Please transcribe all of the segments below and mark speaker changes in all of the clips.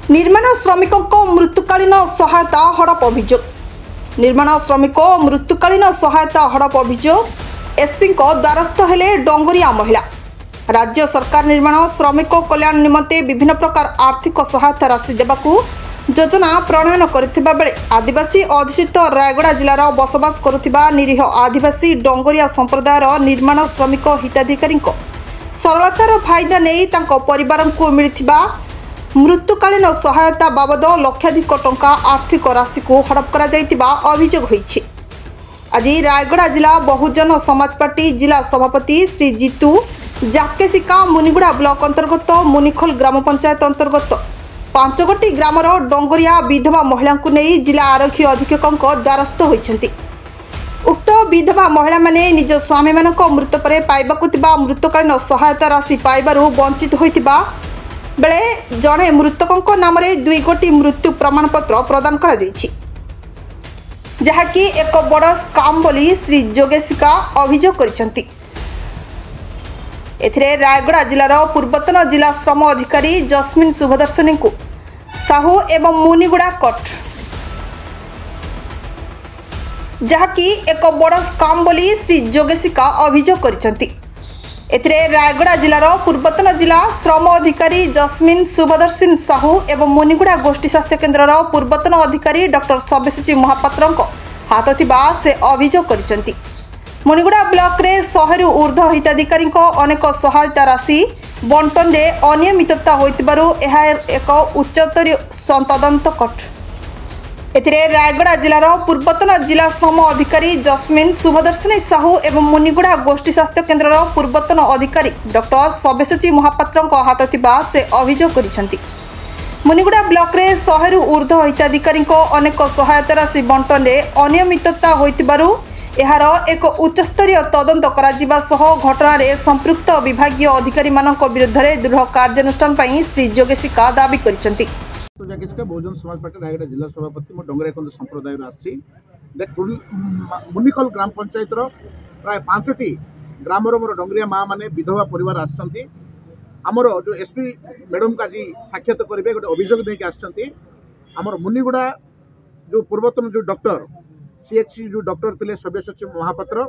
Speaker 1: निर्माण श्रमिकों मृत्युकालीन सहायता हड़प अभियोग। निर्माण श्रमिक मृत्युकालीन सहायता हड़प अभियोग एसपी द्वारस्थ हेले डंगरिया महिला। राज्य सरकार निर्माण श्रमिक कल्याण निमंते विभिन्न प्रकार आर्थिक सहायता राशि देवाकू योजना प्रणयन करथिबा बेले आदिवासी अधुषित रायगड़ा जिलार बसवास करुथिबा निरीह आदिवासी डंगरिया संप्रदायर निर्माण श्रमिक हिताधिकारी सरलतार फायदा नहीं तांको परिवार को मिलिथिबा मृत्युकालीन सहायता बाबद लक्षाधिक टंका आर्थिक राशि को हड़प करा जायतिबा अभियोग होईछि। आज रायगड़ा जिला बहुजन समाज पार्टी जिला सभापति श्री जीतू जाकेसिका मुनिगुड़ा ब्लॉक अंतर्गत मुनिखल ग्राम पंचायत अंतर्गत पांचगोटी ग्रामर डंगरिया विधवा महिला को नहीं जिला आरक्षी अधीक्षक द्वारस्थ होइछन्ति। उक्त विधवा महिला माने निज स्वामी मानक मृत्यु पर पाइबाकु थिबा मृत्युकालीन सहायता राशि पाइबारु वंचित होइतिबा बेले जड़े मृतकों नाम 2 गोटी मृत्यु प्रमाणपत्र प्रदान करा जायछि, जहाँकि एक बड़ स्काम बोली श्री जोगेशिका अभियोग करिसंति। एथिरे रायगड़ा जिलार पूर्वतन जिला श्रम अधिकारी जस्मिन शुभदर्शनी को साहू एवं मुनिगुड़ा कट, जहाँकि एक बड़ स्काम बोली श्री जोगेशिका अभियोग करिसंति। एथिरे रायगड़ा जिलार पूर्वतन जिला श्रम अधिकारी जस्मिन शुभदर्शन साहू एवं मुनिगुड़ा गोष्ठी स्वास्थ्य केन्द्र पूर्वतन अधिकारी डॉक्टर सब्यसाची महापात्र हाथ थिबा से अभियोग करिसंति। मुनिगुड़ा ब्लॉक रे 100 रु ऊर्ध्व हिताधिकारी अनेक सहायता राशि बंटन रे अनियमितता होइतिबारु एहा एक उच्चस्तरीय तदंत कट। एथिरे रायगड़ा जिलार पूर्वतन जिला श्रम अधिकारी जस्मिन शुभदर्शनी साहू एवं मुनिगुड़ा गोष्ठी स्वास्थ्य केन्द्र पूर्वतन अधिकारी डॉक्टर सब्यसाची महापात्र हाथ थिबा से अभियोग करिसंति। मुनिगुड़ा ब्लॉक रे 100 रु ऊर्ध्व हिताधिकारी अनेक सहायता राशि बंटन रे अनियमितता होइतिबारु एहार एक उच्चस्तरीय तदंत करा जिबा सह घटना रे संपृक्त विभागीय अधिकारी मानक विरुद्ध रे दृढ़ कार्यानुष्ठान पई श्री जोगेशिका दाबी करिसंति।
Speaker 2: तो जाके बहुजन समाज पार्टी रायगड़ा जिला सभापति मो डंगरिया संप्रदाय आसी मुनिकल ग्राम पंचायत प्राय 5टी ग्राम मोर डंगरिया माँ माने विधवा परिवार आसछन्ती। आमर जो एसपी मैडम का जी साक्षात करेंगे गोटे अभियोग देके आसछन्ती। आमर मुनिगुड़ा जो पूर्वतन जो डॉक्टर सीएचसी जो डॉक्टर थे सब्यसाची महापात्र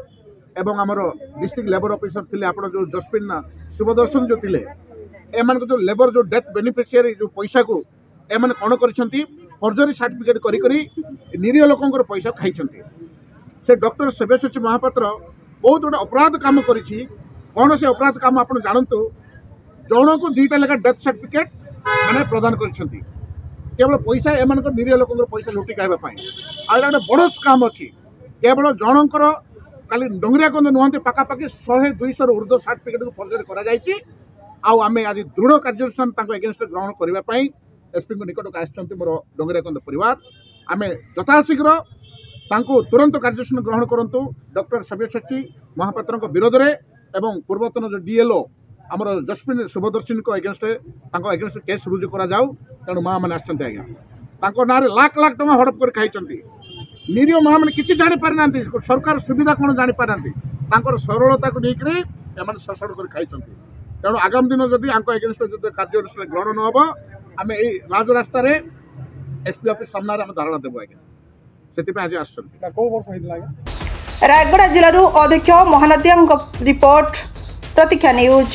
Speaker 2: एवं आमर डिस्ट्रिक्ट लेबर ऑफिसर थे आप जो जस्मिन शुभदर्शन जो थे एम जो लेबर जो डेथ बेनिफिशियरी जो पैसा को एम कौन करजरी सर्टिफिकेट करी निरीह लोकंर पैसा खाई से डॉक्टर सब्यसाची महापात्र बहुत गोटे अपराध काम करी। कौन से अपराध काम आप जानतु जन को 2टा लेखा डेथ सर्टिफिकेट मैंने प्रदान कर केवल पैसा एम निरीह लोकंर पैसा लुटी खावाई आ गोटे बड़ स्काम अच्छी केवल जनकर खाली डंगरिया कंद नुहति पाखापाखि 100-200 ऊर्ध्व सर्टिफिकेट को फर्जरी आम आज दृढ़ कार्यानुष्ठान एगेन्स्ट ग्रहण करने एसपी निकट आसछन्ति मोर डंगरिया कंद परिवार आम यथाशीघ्र तुरंत कार्यानुष्ठान ग्रहण करंतु डॉक्टर सब्यसाची महापात्र विरोध में एवं पूर्वतन जो डीएलओ आमर जस्मिन शुभदर्शन एगेन्स्ट केस रुजु करा जाऊ। तेणु माँ मैंने आसछन्ति आज्ञा ना लाख लाख टका हड़प कर खाई निरीह माँ मैंने किसी जापारी ना सरकार सुविधा कौन जापारी सरलता को लेकर शोषण कर खाई। तेणु आगामी दिन जदि एगेन्स्ट कार्यानुष्ठान ग्रहण न हो आम यही राजरास्त एसपी ऑफिस सामने धारणा देव आज्ञा आज आसछन्ति।
Speaker 1: रायगड़ा जिलूर अध्यक्ष महानदिया रिपोर्ट प्रतीक्षा न्यूज।